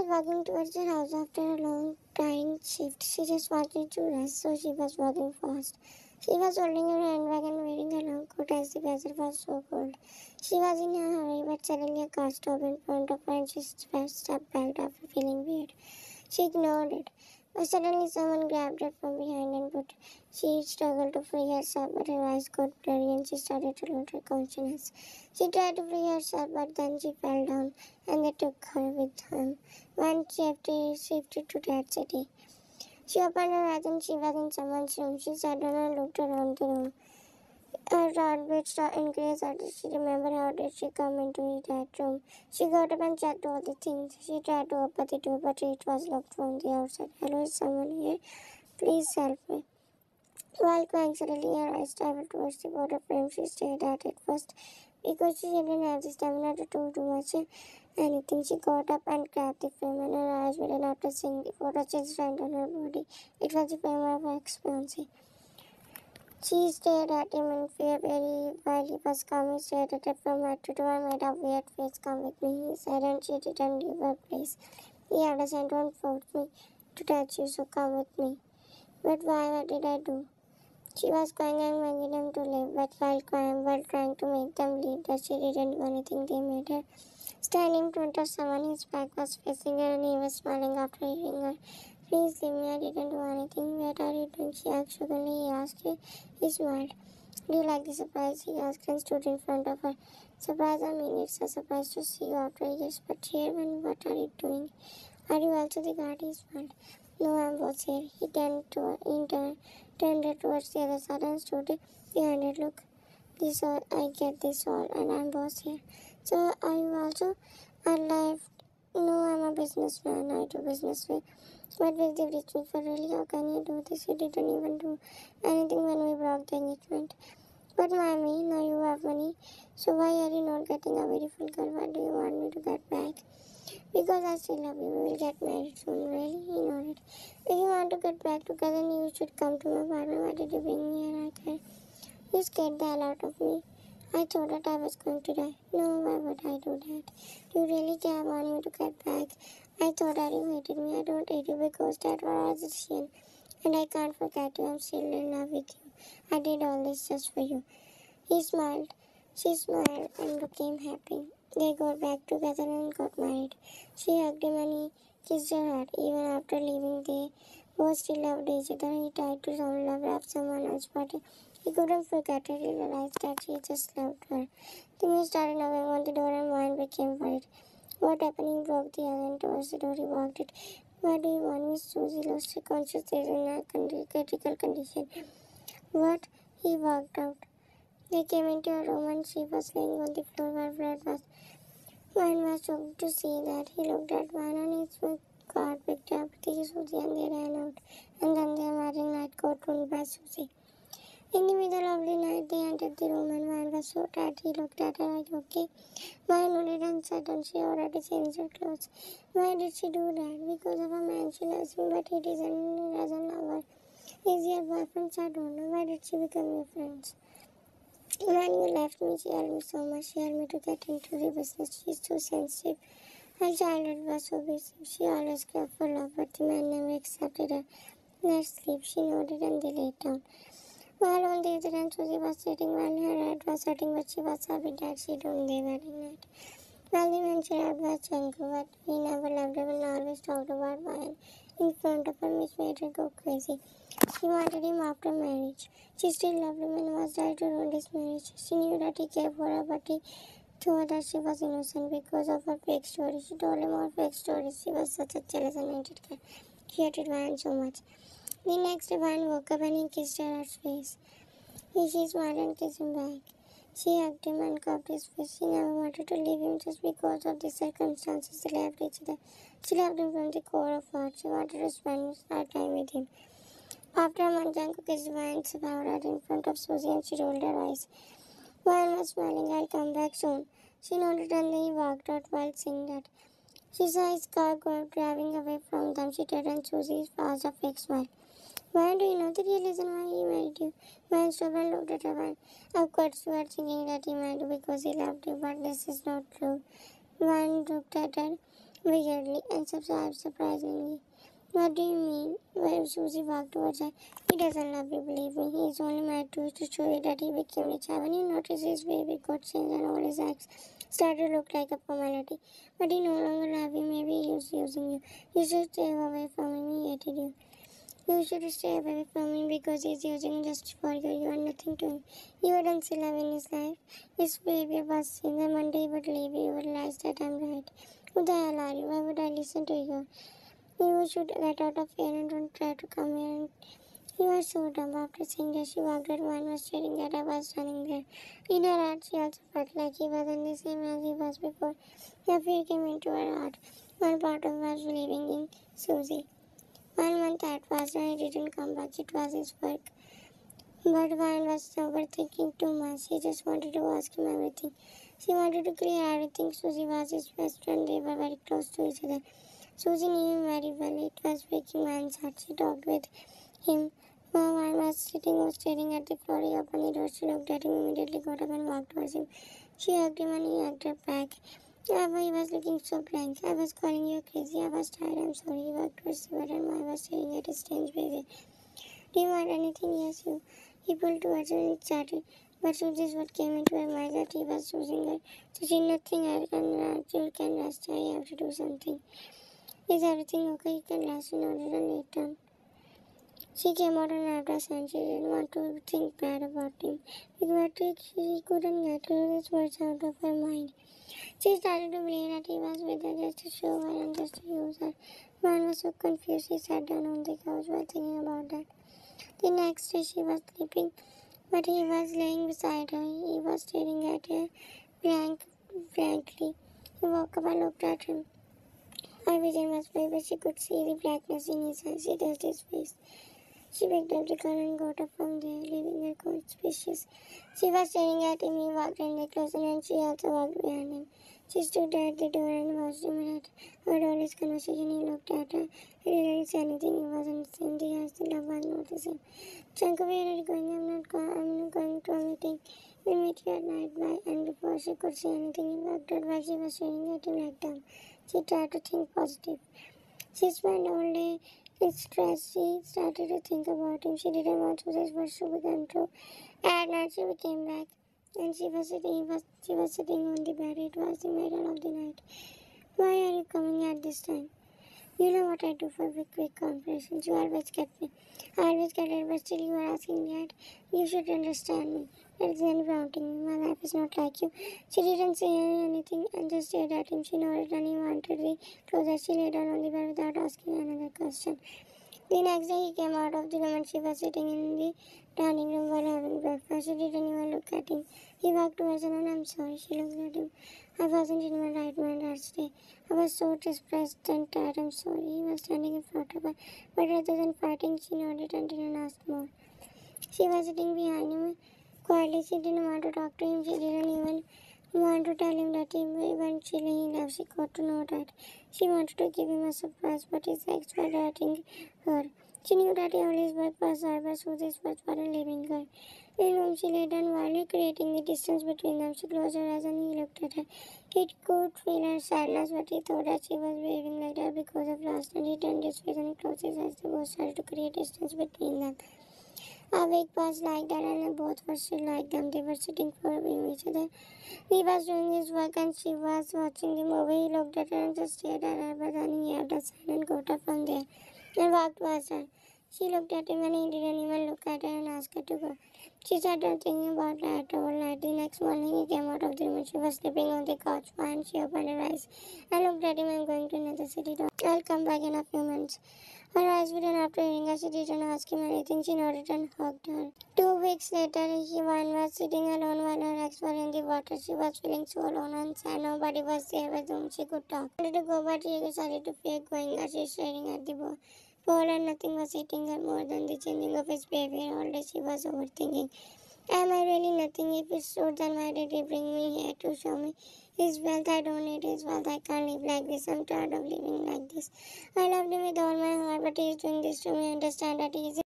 was walking towards her house after a long, tiring shift. She just wanted to rest, so she was walking fast. She was holding her handbag and wearing a long coat as the weather was so cold. She was in a hurry, but suddenly a car stopped in front of her and she stepped back after feeling weird. She ignored it, but suddenly someone grabbed her from behind and put. She struggled to free herself, but her eyes got blurry and she started to lose her consciousness. She tried to free herself, but then she fell down, and they took her with them. When she shifted to that city, she opened her eyes and she was in someone's room. She sat down and looked around the room. Her heartbeat increased. How did she remember? How did she come into that room? She got up and checked all the things. She tried to open the door, but it was locked from the outside. Hello, is someone here? Please help me. While crying, suddenly her eyes traveled towards the photo frame. She stared at it first because she didn't have the stamina to do too much anything. She got up and grabbed the frame, and her eyes widened after seeing the photo just right on her body. It was the frame of her ex-fiancé. She stared at him in fear while he was calmly stared at her from head to toe and made a weird face. Come with me, he said, and she didn't leave her place. He had a said, don't force me to touch you, so come with me. But why? What did I do? She was crying and begging him to leave, but while trying to make them leave, that she didn't do anything. They made her stand in front of someone. His back was facing her and he was smiling after hearing her. Please leave me, I didn't do anything. What are you doing? She asked suddenly. He asked her. He smiled. Do you like the surprise? He asked and stood in front of her. Surprise, I mean, it's a surprise to see you after years, but here, what are you doing? Are you also the guard? He smiled. No, I'm boss here. He turned her towards the other side and stood behind her. Look, this all, I get this all, and I'm boss here. So, are you also? I left. No, I'm a businessman. I do business with. But with the rich people, really, how can you do this? You didn't even do anything when we broke the engagement. But mommy, now you have money. So why are you not getting a beautiful girl? Why do you want me to get back? Because I still love you. We will get married soon. Really? He nodded. If you want to get back together, then you should come to my apartment. Why did you bring me here? I cried. You scared the hell out of me. I thought that I was going to die. No, why would I do that? You really care want me to get back. I thought that you hated me. I don't hate you because that was a decision. And I can't forget you. I'm still in love with you. I did all this just for you. He smiled. She smiled and became happy. They got back together and got married. She hugged him and he kissed her heart. Even after leaving, they both still loved each other. He tried to love someone else, but he couldn't forget her. He realized that he just loved her. Things started knocking on the door and Wine became worried. What happened? He broke the iron towards the door. He walked it. Why do you want Miss Susie lost her consciousness in a critical condition? What? He walked out. They came into her room and she was laying on the floor where Fred was. Wine was shocked to see that. He looked at Wine and his car picked up the Susie and they ran out. And then their wedding night got ruined by Susie. In the middle of the night, they entered the room and Wine was so tired. He looked at her. Are you okay? Wine nodded and said, and she already changed her clothes. Why did she do that? Because of a man she loves him, but he doesn't love her. Is your boyfriend? I don't know. Why did she become your friends? When you left me, she helped me so much. She helped me to get into the business. She's so sensitive. Her childhood was so busy. She always craved for love, but the man never accepted her. Let's sleep. She nodded and they laid down. While on the other hand, Susie was sitting while her head was hurting, but she was happy that she didn't the wedding night. Well, the man she loved was Janko, but he never loved her and always talked about Wine in front of her, which made her go crazy. She wanted him after marriage. She still loved him and was ready to ruin his marriage. She knew that he cared for her, but he thought that she was innocent because of her fake stories. She told him all fake stories. She was such a jealous and hated girl. She hated Wine so much. The next day, Wine woke up and he kissed her at his face. She smiled and kissed him back. She hugged him and cupped his face. She never wanted to leave him just because of the circumstances they left each other. She loved him from the core of heart. She wanted to spend her time with him. After a month, Janko kissed Vine's forehead in front of Susie and she rolled her eyes. Vine was smiling. I'll come back soon. She nodded and then he walked out while saying that. She saw his car driving away from them. She turned and Susie was a fake smile. Why do you know the real reason why he married you? Vine stopped and looked at her. Vine. Of course, you are thinking that he married you because he loved you, but this is not true. Vine looked at her. weirdly and surprisingly. What do you mean? When Susie walked towards her, he doesn't love you, believe me. He is only mad to show you that he became rich. Haven't you noticed his baby got changed and all his acts started to look like a formality? But he no longer loves you, maybe he was using you. You should stay away from him, he hated you. You should stay away from him because he's using you just for you. You are nothing to him. You wouldn't see love in his life. His behavior was seen, and one day he would leave you. You would realize that I'm right. Who the hell are you? Why would I listen to you? You should get out of here and don't try to come here. And you are so dumb. After saying that, she walked at one was staring at her, was standing there. In her heart, she also felt like he wasn't the same as he was before. The fear came into her heart. One part of her was believing in Susie. 1 month had passed and he didn't come back. It was his work. But Ryan was overthinking too much. He just wanted to ask him everything. She wanted to clear everything. Susie was his best friend. They were very close to each other. Susie knew him very well. It was breaking Ryan's heart. She talked with him. While Ryan was staring at the floor, he opened the door. She looked at him, immediately got up and walked towards him. She hugged him and he hugged her back. He was looking so blank. I was calling you crazy. I was tired. I'm sorry. He walked towards the bed and I was staring at his strange behavior. Do you want anything? Yes, you. He pulled towards her and started. But so this what came into her mind that he was choosing her. So she nothing else and you can rest. I have to do something. Is everything okay? You can rest in order to lay down. She came out and after and she didn't want to think bad about him. But she couldn't get his words out of her mind. She started to believe that he was with her just to show her and just to use her. Man was so confused. She sat down on the couch while thinking about that. The next day she was sleeping, but he was laying beside her. He was staring at her blankly. He woke up and looked at him. Her vision was clear, but she could see the blackness in his eyes. She touched his face. She picked up the gun and got up from there, leaving her conspicuous. She was staring at him. He walked in the closet and she also walked behind him. She stood at the door and watched him and heard all his conversation. He looked at her. He didn't say anything. He wasn't the same. The eyes, the love was not the same. Chanka, where are you going? I'm not going to a meeting. We'll meet you at night. Bye. And before she could say anything, he walked out while she was staring at him like dumb. She tried to think positive. She spent all day stressed. She started to think about him. She didn't want Susan's words to become true. At night, she came back, and she was sitting on the bed. It was the middle of the night. Why are you coming at this time? You know what I do for quick conversations. You always get me. I always get it, but still you are asking that. You should understand me. That is then prompting me. My life is not like you. She didn't say anything and just stared at him. She nodded and he wanted the closer. She lay down on the bed without asking another question. The next day he came out of the room and she was sitting in the dining room while having breakfast. She didn't even look at him. He walked towards her and I'm sorry. She looked at him. I wasn't in my right mind last day. I was so depressed and tired. I'm sorry. He was standing in front of her. But rather than fighting, she nodded and didn't ask more. She was sitting behind him quietly. She didn't want to talk to him. She didn't even want to tell him that eventually he left. She got to know that. She wanted to give him a surprise, but his ex was hurting her. She knew that all his work was hard, but Susie's was for leaving her. In room she lay down while creating the distance between them. She closed her eyes and he looked at her. He could feel her sadness, but he thought that she was behaving like that because of last night. He turned his face and closed his eyes. They both started to create distance between them. A week passed like that and both were still like them. They were sitting for each other. He was doing his work and she was watching the movie. He looked at her and just stared at her, but then he had a sign and got up from there and walked past her. She looked at him and he didn't even look at her and asked her to go. She sat there thinking about that all night. The next morning he came out of the room and she was sleeping on the couch. And she opened her eyes. I looked at him. I'm going to another city. I'll come back in a few months. Her eyes were after hearing her. She didn't ask him anything. She nodded and hugged her. 2 weeks later, One was sitting alone while her ex were in the water. She was feeling so alone and sad. Nobody was there with whom she could talk. She wanted to go, but she decided to fear going as she staring at the pool and nothing was hitting her more than the changing of his behavior. All day she was overthinking. Am I really nothing? If it's true, then why did he bring me here to show me his wealth? I don't need his wealth. I can't live like this. I'm tired of living like this. I loved him with all my heart, but he is doing this to me. I understand that he is.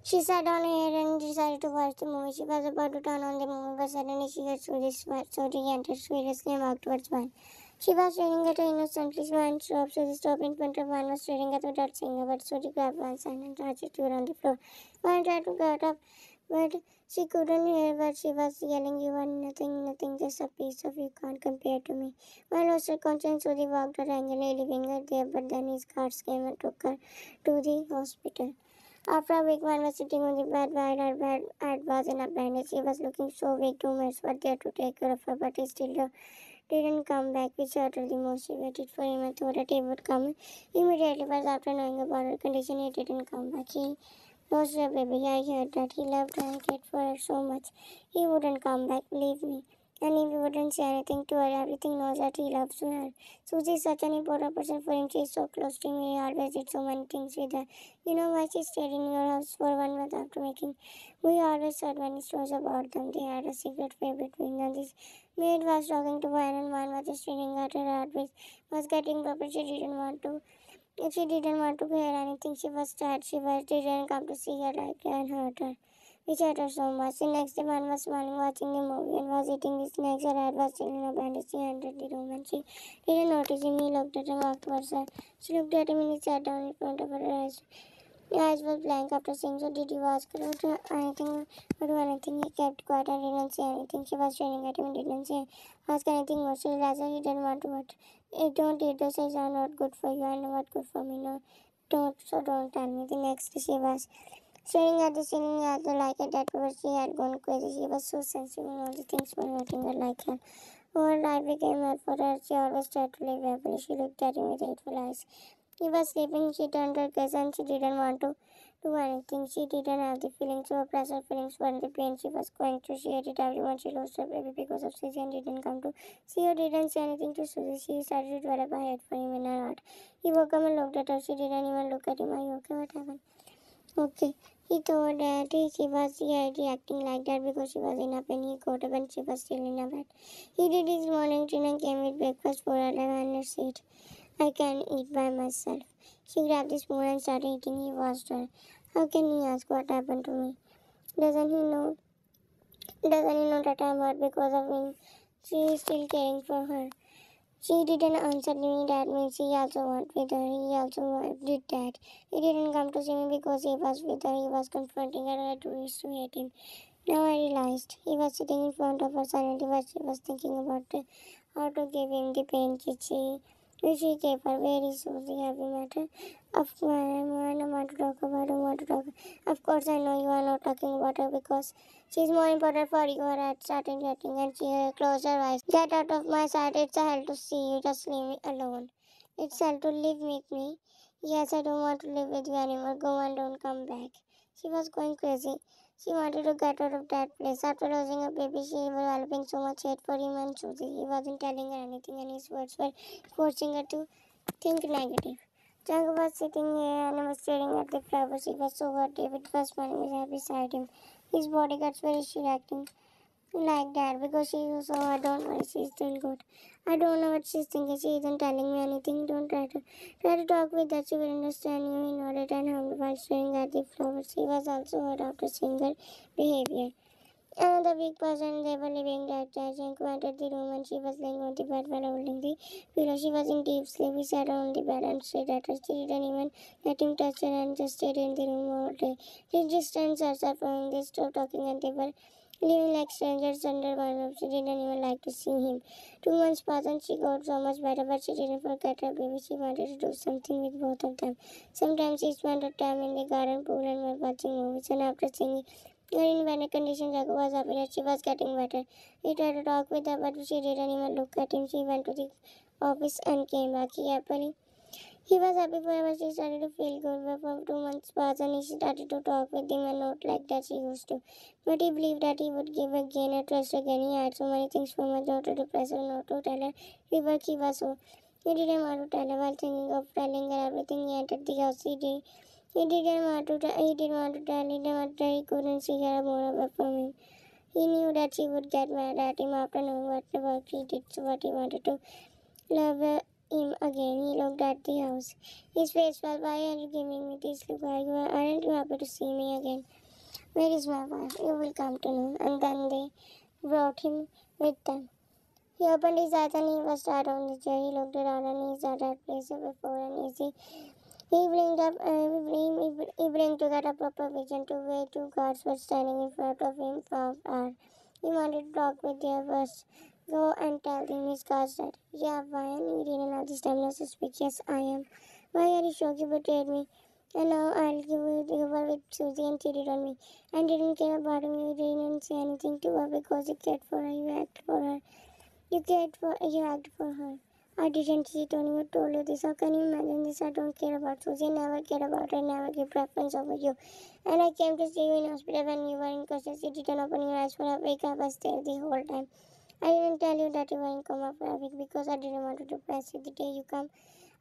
She sat down here and decided to watch the movie. She was about to turn on the movie, but suddenly she heard Suri's voice. Suri entered furiously and walked towards one. She was staring at her innocently. One stopped, so they stopped in front of one was staring at without saying a word. So she grabbed one's hand and touched it on the floor. One tried to get up, but she couldn't hear what she was yelling. You are nothing, nothing, just a piece of you can't compare to me. One lost her conscience, so they walked her angrily, leaving her there, but then his guards came and took her to the hospital. After a week, one was sitting on the bed while her head was in a bandage. She was looking so weak, two men were there to take care of her, but he still didn't come back, which utterly demotivated for him and thought that he would come immediately, but after knowing about her condition, he didn't come back. He lost her baby. I heard that he loved her and cared for her so much. He wouldn't come back, believe me. And if he wouldn't say anything to her, everything knows that he loves her. Susie is such an important person for him. She is so close to him. He always did so many things with her. You know why she stayed in your house for 1 month after making? We always heard many stories about them. They had a secret affair between them. This maid was talking to one and one was just staring at her heartbeat. Was getting but she didn't want to. If she didn't want to hear anything, she was tired. Didn't come to see her like and hurt her. Which hurt her so much. The next day, one was smiling, watching the movie, and was eating the snacks. Her head was still in a bandage. She entered the room, and she didn't notice him. He looked at her, walked towards her. She looked at him, and he sat down in front of her. Her eyes were blank after saying so. Did you ask her to do anything or do anything? He kept quiet and didn't say anything. She was staring at him and didn't ask anything more. She realized that he didn't want to hurt. Don't eat those eggs are not good for you. I know what good for me. No, don't tell me. The next day she was staring at the ceiling at the like it that was she had gone crazy. She was so sensitive and all the things were hurting her like hell. Her life became hell for her. She always tried to live happily. She looked at him with hateful eyes. He was sleeping. She turned her gaze and she didn't want to do anything. She didn't have the feelings to oppress her feelings for the pain she was going through. She hated everyone. She lost her baby because of Susie and didn't come to see her, didn't say anything to Susie. She started to develop a hate for him in her heart. He woke up and looked at her. She didn't even look at him. Are you okay? What happened? Okay. He thought that she was reacting like that because she was in a pain. He got up and she was still in a bed. He did his morning routine and came with breakfast for her and her seat. I can eat by myself. She grabbed the spoon and started eating. He watched her. How can he ask what happened to me? Doesn't he know? Doesn't he know that I'm hurt because of him? She is still caring for her. She didn't answer me. That means he also went with her. He also did that. He didn't come to see me because he was with her. He was confronting her. I used to hate him. Now I realized he was sitting in front of her silently, but she was thinking about how to give him the pain which he gave her. Where is Susie? Have you met her? Of course, I don't want to talk about. I don't want to talk. Of course, I know you are not talking about her because she's more important for you. Her head started getting and she closed her eyes. Get out of my sight. It's a hell to see you. Just leave me alone. It's hell to live with me. Yes, I don't want to live with you anymore. Go and don't come back. She was going crazy. She wanted to get out of that place. After losing her baby, she was developing so much hate for him and Susie. He wasn't telling her anything, and his words were forcing her to think negative. Jung was sitting here and was staring at the flowers. He was so hurt. David was smiling beside him. His bodyguards were reacting like that because she was so hurt. Don't worry, she's still good. I don't know what she's thinking. She isn't telling me anything. Don't try to talk with her. She will understand you. He nodded and hummed while staring at the flowers. He was also hurt after seeing her behavior. Another week passed and they were living that day. Janko entered the room and she was laying on the bed while holding the pillow. She was in deep sleep. He sat on the bed and stared at her. She didn't even let him touch her and just stayed in the room all day. His distance herself from they stopped talking and they were living like strangers under one roof. She didn't even like to see him. 2 months passed and she got so much better, but she didn't forget her baby. She wanted to do something with both of them. Sometimes she spent her time in the garden pool and was watching movies, and after seeing her in better condition, Jacob was happy that she was getting better. He tried to talk with her, but she didn't even look at him. She went to the office and came back. He was happy for her. She started to feel good. But for 2 months passed and he started to talk with him and not like that she used to. But he believed that he would give again a trust again. He had so many things from her daughter to press her not to tell her the work he was so. He didn't want to tell her. While thinking of telling her everything, he entered the house. He didn't want to tell. He didn't want to tell. He didn't want to tell. He couldn't see her more away from him. He knew that she would get mad at him after knowing what the work he did. So what he wanted to love him again. He looked at the house. His face was, why are you giving me this look? Aren't you happy to see me again? Where is my wife? You will come to know. And then they brought him with them. He opened his eyes and he was sat on the chair. He looked around and he saw that place before and he blinked up. He blinked to get a proper vision to where two guards were standing in front of him for hours. He wanted to talk with their boss. Go and tell them his guards that. Yeah, why? And he didn't have the stamina to speak. Yes, I am. Why are you shocked? You betrayed me. And now I'll give you over with Susie and cheated on me. And didn't care about him. You didn't say anything to her because you cared for her. You acted for her. You act for her. I didn't cheat on you, told you this. How can you imagine this? I don't care about Susie. I never care about her. I never give preference over you. And I came to see you in hospital when you were in conscious. You didn't open your eyes for a week. I was there the whole time. I didn't tell you that you were in coma for a week because I didn't want to depress you the day you come.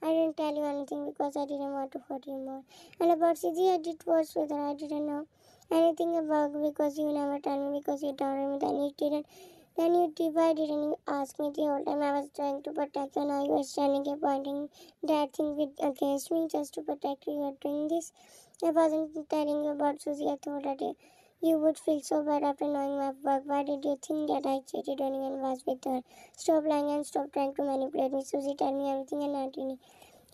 I didn't tell you anything because I didn't want to hurt you more. And about Susie, I did worse with her. I didn't know anything about because you never told me because you doubted me. Then you divided and you asked me the whole time I was trying to protect you. Now you are standing here pointing that thing against me just to protect you. You are doing this. I wasn't telling you about Susie. I thought that you would feel so bad after knowing my work. Why did you think that I cheated on you and was with her? Stop lying and stop trying to manipulate me. Susie, tell me everything and not any.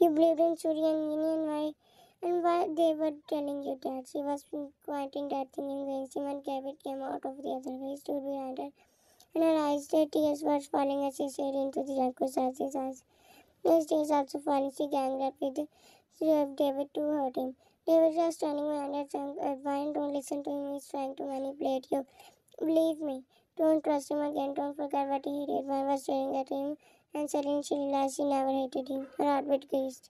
You believed in Suri and Yini and why they were telling you that. She was pointing that thing against him and Gavin came out of the other way. He stood behind her and her eyes, their tears were falling as she stared into the Jacuzzi's eyes. His tears also falling. She ganged up with David to hurt him. David was standing behind her saying, Why don't listen to him? He's trying to manipulate you. Believe me. Don't trust him again. Don't forget what he did. Vine was staring at him and suddenly she realized she never hated him. Her heart beat increased.